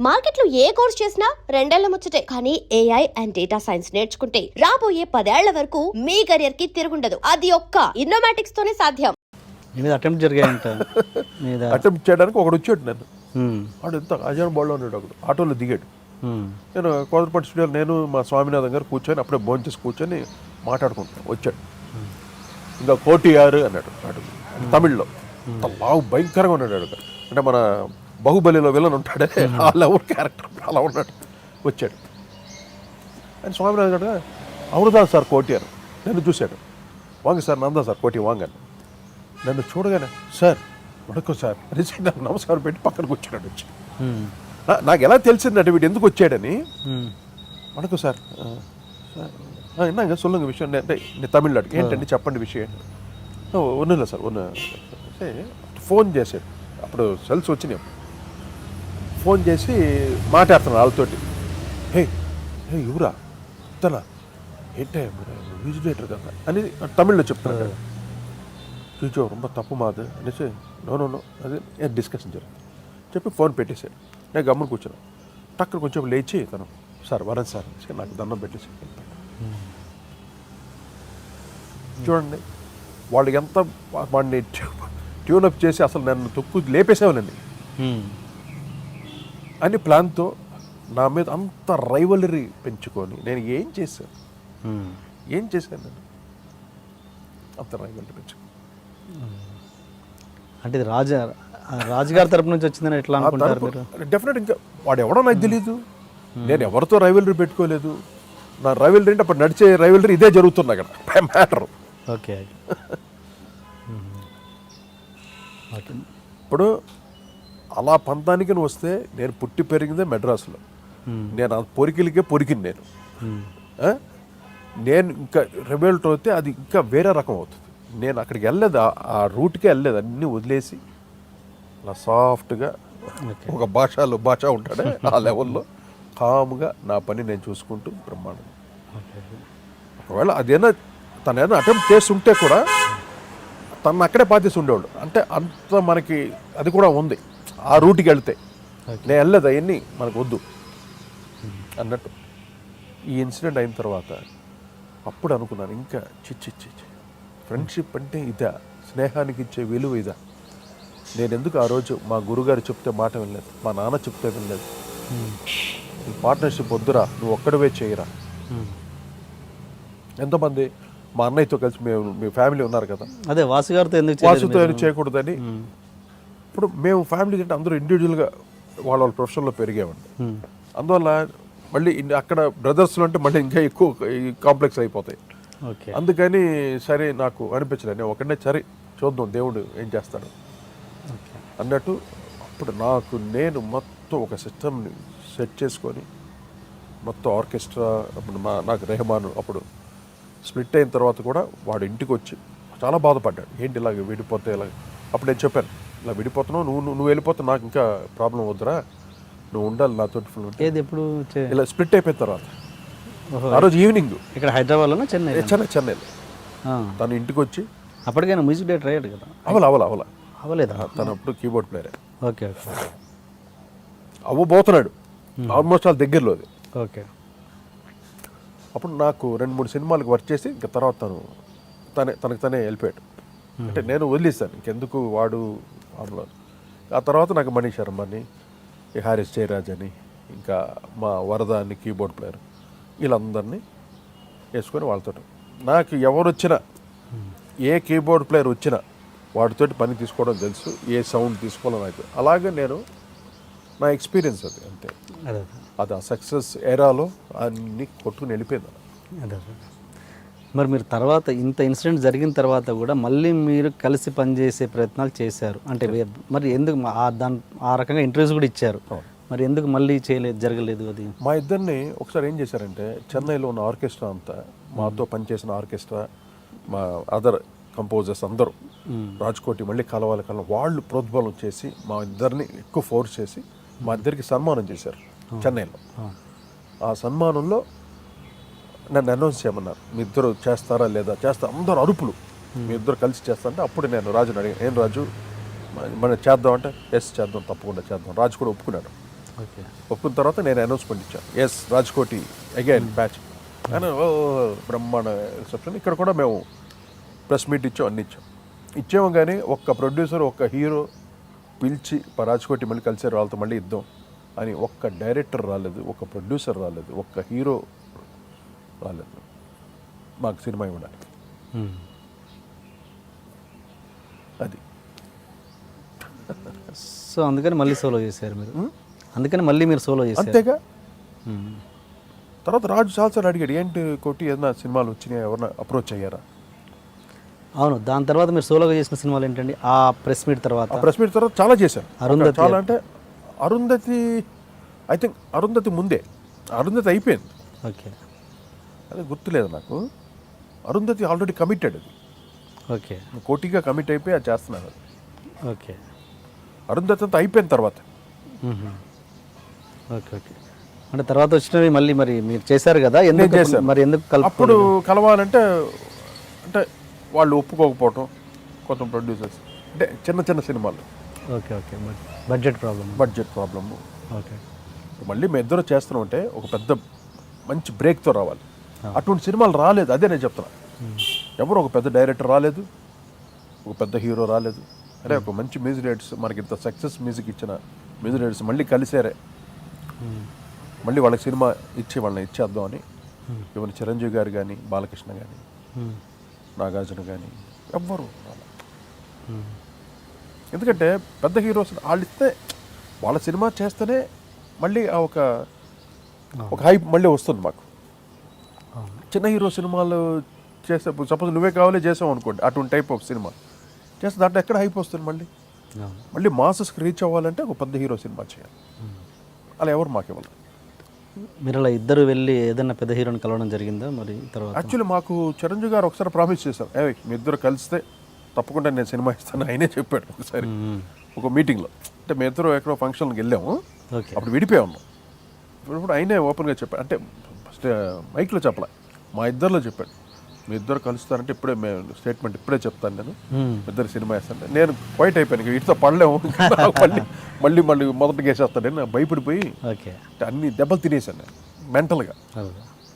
మార్కెట్లో ఏ కోర్స్ చేసినా రెండేళ్ల ముచ్చటే. కానీ ఏఐ అండ్ డేటా సైన్స్ నేర్చుకుంటే రాబోయే 10 ఏళ్ల వరకు మీ కెరియర్ కి తిరుగుండదు. అది ఒక్క ఇన్నోమాటిక్స్ తోనే సాధ్యం. మీద అటెంప్ట్ జరిగాయంట మీద అటెంప్ట్ చేయడానికి ఒకడు వచ్చాడు నన్ను. వాడు ఎంత అజాన్ బాల్లో ఉన్నాడు, ఒకడు ఆటోలో దిగాడు. నేను కోదరపట్టి స్టూడియోలో నేను మా స్వామినాథన్ గారు కూర్చొని అప్పుడే భోజనం చేసి కూర్చొని మాట్లాడుకుంటాను. వచ్చాడు, ఇంకా కోటియారు అన్నాడు. తమిళ్లో బాగు భయంకరంగా ఉన్నాడు. అంటే మన బాహుబలిలో విలన్ ఉంటాడే ఆ లెవెల్ క్యారెక్టర్ అలా ఉన్నాడు. వచ్చాడు ఆయన స్వామినాథన్ గారు, అవునుదా సార్ కోటియారు. నన్ను చూశాడు. వాంగ సార్ నందా సార్ కోటి వాంగని. నన్ను చూడగానే సార్ వడకో సార్ రిసీవ్ నాకు నమస్కారం పెట్టి పక్కన కూర్చున్నాడు. వచ్చి నాకు ఎలా తెలిసిందంటే వీడు ఎందుకు వచ్చాడని. వడకో సార్ సార్ ఎన్నాங்க சொல்லுங்க విషయం అంటే నేను తమిళ్ అడిగి ఏంటండి చెప్పండి విషయం. ఉన్నలే సార్ ఉన్న ఫోన్ చేశాడు. అప్పుడు సెల్స్ వచ్చినాయి. ఫోన్ చేసి మాట్లాడుతున్నాను వాళ్ళతోటి. హే హే ఎవరా తన ఏంటే విజిలేటర్ కదా అని తమిళ్లో చెప్తున్నాడు. చూచో రొంబ తప్పు మాది అనేసి నో అది డిస్కషన్ జరిగింది చెప్పి ఫోన్ పెట్టేశాడు. నేను గమ్మున కూర్చున్నాను. టక్కన కొంచెం లేచి తను సార్ వరన్ సార్ అనేసి నాకు దండం పెట్టేసి చూడండి వాళ్ళు ఎంత వాడిని ట్యూనప్ చేసి అసలు నన్ను తొక్కు లేపేసేవాళ్ళండి అని ప్లాన్తో నా మీద అంత రైవలరీ పెంచుకొని నేను ఏం చేశాను నేను అంత రైవలరీ పెంచుకొని. అంటే ఇది రాజుగారి తరపు నుంచి వచ్చిందని ఎట్లా అనుకుంటారు మీరు? డెఫినెట్. ఇంకా వాడు ఎవడో నాకు తెలియదు. నేను ఎవరితో రైవలరీ పెట్టుకోలేదు. నా రైవలరీ అంటే అప్పుడు నడిచే రైవలరీ ఇదే జరుగుతుంది అక్కడ మ్యాటర్. ఓకే ఇప్పుడు అలా పంతానికి వస్తే నేను పుట్టి పెరిగిందే మెడ్రాస్లో. నేను ఆ పొరికిలికే పొరికింది నేను. నేను ఇంకా రెబెల్ట్ అవుతే అది ఇంకా వేరే రకం అవుతుంది. నేను అక్కడికి వెళ్ళలేదు, ఆ రూట్కే వెళ్ళలేదు. అన్నీ వదిలేసి అలా సాఫ్ట్గా ఒక భాష ఉంటాడే ఆ లెవెల్లో కామ్గా నా పని నేను చూసుకుంటూ బ్రహ్మాండం. ఒకవేళ అదేనా తను ఏదైనా అటెంప్ట్ చేస్తుంటే కూడా తను అక్కడే పాతేసి ఉండేవాడు. అంటే అంత మనకి అది కూడా ఉంది ఆ రూట్కి వెళ్తే. నేను వెళ్ళలేదు, అవన్నీ మనకు వద్దు అన్నట్టు. ఈ ఇన్సిడెంట్ అయిన తర్వాత అప్పుడు అనుకున్నాను, ఇంకా చిచ్చి ఫ్రెండ్షిప్ అంటే ఇదా, స్నేహానికి ఇచ్చే విలువ ఇదా. నేను ఎందుకు ఆ రోజు మా గురుగారు చెప్తే మాట వినలేదు, మా నాన్న చెప్తే వినలేదు. ఈ పార్ట్నర్షిప్ వద్దురా, నువ్వు ఒక్కడవే చేయరా. ఎంతమంది మా అన్నయ్యతో కలిసి మీ ఫ్యామిలీ ఉన్నారు కదా, అదే వాసుగారితో ఎందుకు చేయకూడదని. ఇప్పుడు మేము ఫ్యామిలీ అంటే అందరూ ఇండివిజువల్గా వాళ్ళ ప్రొఫెషన్లో పెరిగామండి. అందువల్ల మళ్ళీ అక్కడ బ్రదర్స్లో అంటే మళ్ళీ ఇంకా ఎక్కువ కాంప్లెక్స్ అయిపోతాయి. అందుకని సరే నాకు అనిపించలేదు, నేను ఒకటే సరే చూద్దాం దేవుడు ఏం చేస్తాడు అన్నట్టు. అప్పుడు నేను మొత్తం ఒక సిస్టమ్ని సెట్ చేసుకొని మొత్తం ఆర్కెస్ట్రా. అప్పుడు నాకు రెహమాన్ అప్పుడు స్ప్లిట్ అయిన తర్వాత కూడా వాడు ఇంటికి వచ్చి చాలా బాధపడ్డాడు. ఏంటి ఇలాగ విడిపోతే ఇలాగ. అప్పుడు నేను చెప్పాను, ఇలా విడిపోతున్నావు, నువ్వు వెళ్ళిపోతే నాకు ఇంకా ప్రాబ్లం వద్దురా, నువ్వు ఉండాలి నాతో ఫుల్. ఎప్పుడు ఇలా స్ప్లిట్ అయిపోయిన తర్వాత ఆ రోజు ఈవినింగ్ ఇక్కడ హైదరాబాద్లో చెన్నైలో తను ఇంటికి వచ్చి, అప్పటికైనా మ్యూజిక్ డైరెక్టర్ అయ్యాడు కదా. అవ్వలేదా? తను అప్పుడు కీబోర్డ్ ప్లేయర్. ఓకే అవ్వబోతున్నాడు ఆల్మోస్ట్ వాళ్ళ దగ్గరలో. ఓకే. అప్పుడు నాకు 2-3 సినిమాలకు వర్క్ చేసి ఇంకా తర్వాత తనకు తనే వెళ్ళిపోయాడు. అంటే నేను వదిలేస్తాను ఇంకెందుకు వాడు. ఆ తర్వాత నాకు మణి శర్మ అని, హారిస్ జయరాజ్ అని, ఇంకా మా వరద అని కీబోర్డ్ ప్లేయర్, వీళ్ళందరినీ వేసుకొని వాళ్ళతో నాకు ఎవరు వచ్చినా, ఏ కీబోర్డ్ ప్లేయర్ వచ్చినా వాటితోటి పని తీసుకోవడం తెలుసు, ఏ సౌండ్ తీసుకోవాలో నాకు. అలాగే నేను నా ఎక్స్పీరియన్స్ అది అంతే. అది ఆ సక్సెస్ ఏరాలో అన్నీ కొట్టుకుని వెళ్ళిపోయింది. మరి మీరు తర్వాత ఇంత ఇన్సిడెంట్ జరిగిన తర్వాత కూడా మళ్ళీ మీరు కలిసి పనిచేసే ప్రయత్నాలు చేశారు అంటే, మరి ఎందుకు ఆ రకంగా ఇంటర్వ్యూస్ కూడా ఇచ్చారు, మరి ఎందుకు మళ్ళీ జరగలేదు అది? మా ఇద్దరిని ఒకసారి ఏం చేశారంటే, చెన్నైలో ఉన్న ఆర్కెస్ట్రా అంతా, మాతో పనిచేసిన ఆర్కెస్ట్రా, మా అదర్ కంపోజర్స్ అందరూ రాజ్కోటి మళ్ళీ కలవాలి వాళ్ళు ప్రోద్బలం చేసి మా ఇద్దరిని ఎక్కువ ఫోర్స్ చేసి మా ఇద్దరికి సన్మానం చేశారు చెన్నైలో. ఆ సన్మానంలో నన్ను అనౌన్స్ చేయమన్నారు, మీ ఇద్దరు చేస్తారా లేదా. అందరూ అరుపులు, మీ ఇద్దరు కలిసి చేస్తా అంటే. అప్పుడు నేను రాజుని అడిగాను, ఏం రాజు మనం చేద్దాం అంటే, ఎస్ చేద్దాం, తప్పకుండా చేద్దాం. రాజు కూడా ఒప్పుకున్నాడు. ఓకే. ఒప్పుకున్న తర్వాత నేను అనౌన్స్మెంట్ ఇచ్చాను, ఎస్ రాజ్కోటి అగైన్ బ్యాచ్ అని. ఓ బ్రహ్మాండ రిసెప్షన్. ఇక్కడ కూడా మేము ప్రెస్ మీట్ ఇచ్చాం, అన్ని ఇచ్చాము. కానీ ఒక్క ప్రొడ్యూసర్ ఒక్క హీరో పిలిచి రాజ్కోటి మళ్ళీ కలిసారు వాళ్ళతో మళ్ళీ ఇద్దాం అని ఒక్క డైరెక్టర్ రాలేదు, ఒక్క ప్రొడ్యూసర్ రాలేదు, ఒక్క హీరో రాలేదు మాకు సినిమా ఇవ్వడానికి. అది సో అందుకని మళ్ళీ సోలో చేశారు మీరు. అందుకని మళ్ళీ మీరు సోలో చేశారు. అంతేగా. తర్వాత రాజు చాలాసార్లు అడిగాడు, ఏంటి కోటి ఏదైనా సినిమాలు వచ్చినాయి, ఎవరైనా అప్రోచ్ అయ్యారా? అవును, దాని తర్వాత మీరు సోలోగా చేసిన సినిమాలు ఏంటండి? ఆ ప్రెస్ మీట్ తర్వాత ప్రెస్ మీట్ తర్వాత చాలా చేశాను. అరుంధతి. చాలా అంటే అరుంధతి, ఐ థింక్ అరుంధతి ముందే, అరుంధతి అయిపోయింది. ఓకే. అది గుర్తులేదు నాకు. అరుంధతి ఆల్రెడీ కమిటెడ్, అది ఓకే. కోటిగా కమిట్ అయిపోయి అది చేస్తున్నారు. ఓకే. అరుంధతి అంతా అయిపోయిన తర్వాత. ఓకే. ఓకే. అంటే తర్వాత వచ్చినవి మళ్ళీ మరి మీరు చేశారు కదా, ఎందుకు చేశాను. మరి ఎందుకు అప్పుడు కలవాలంటే అంటే వాళ్ళు ఒప్పుకోకపోవటం, కొంత ప్రొడ్యూసర్స్ అంటే చిన్న చిన్న సినిమాలు. Okay. Okay. Budget problem. Okay. మళ్ళీ మేము ఇద్దరు చేస్తున్నాం అంటే ఒక పెద్ద మంచి బ్రేక్తో రావాలి. అటువంటి సినిమాలు రాలేదు. అదే నేను చెప్తున్నా. ఎవరు ఒక పెద్ద డైరెక్టర్ రాలేదు, ఒక పెద్ద హీరో రాలేదు. అరే ఒక మంచి మ్యూజిక్ డైరెక్టర్స్, మనకి ఇంత సక్సెస్ మ్యూజిక్ ఇచ్చిన మ్యూజిక్ డైరెక్టర్స్ మళ్ళీ కలిసారే, మళ్ళీ వాళ్ళకి సినిమా ఇచ్చి వాళ్ళని ఇచ్చేద్దాం అని. ఇవన్నీ చిరంజీవి గారు కానీ, బాలకృష్ణ కానీ, నాగార్జున కానీ ఎవ్వరు రాలేదు. ఎందుకంటే పెద్ద హీరోస్ వాళ్ళు ఇస్తే, వాళ్ళ సినిమా చేస్తేనే మళ్ళీ ఆ ఒక హైప్ మళ్ళీ వస్తుంది మాకు. చిన్న హీరో సినిమాలు చేస్తే, సపోజ్ నువ్వే కావాలే చేసావు అనుకోండి, అటువంటి టైప్ ఆఫ్ సినిమా చేస్తే దాంట్లో ఎక్కడ హైప్ వస్తుంది? మళ్ళీ మాసెస్కి రీచ్ అవ్వాలంటే ఒక పెద్ద హీరో సినిమా చేయాలి. అలా ఎవరు మాకు ఇవ్వాలి. మీరు అలా ఇద్దరు వెళ్ళి ఏదైనా పెద్ద హీరోని కలవడం జరిగిందా మరి తర్వాత? యాక్చువల్లీ మాకు చిరంజీవి గారు ఒకసారి ప్రామిస్ చేశారు, మీ ఇద్దరు కలిస్తే తప్పకుండా నేను సినిమా ఇస్తాను ఆయనే చెప్పాడు ఒకసారి ఒక మీటింగ్లో. అంటే మీ ఇద్దరు ఎక్కడో ఫంక్షన్కి వెళ్ళాము, అప్పుడు విడిపోయి ఉన్నాం. ఇప్పుడు ఆయనే ఓపెన్గా చెప్పాడు, అంటే మైక్లో చెప్పలే, మా ఇద్దరిలో చెప్పాడు, మీ ఇద్దరు కలుస్తారంటే ఇప్పుడే మేము స్టేట్మెంట్ ఇప్పుడే చెప్తాను, నేను ఇద్దరు సినిమా వేస్తాను. నేను క్వైట్ అయిపోయాను, వీటితో పడలేము, మళ్ళీ మొదటికి వేసేస్తాను. నేను భయపడిపోయి అన్ని దెబ్బలు తినేసాను నేను మెంటల్గా.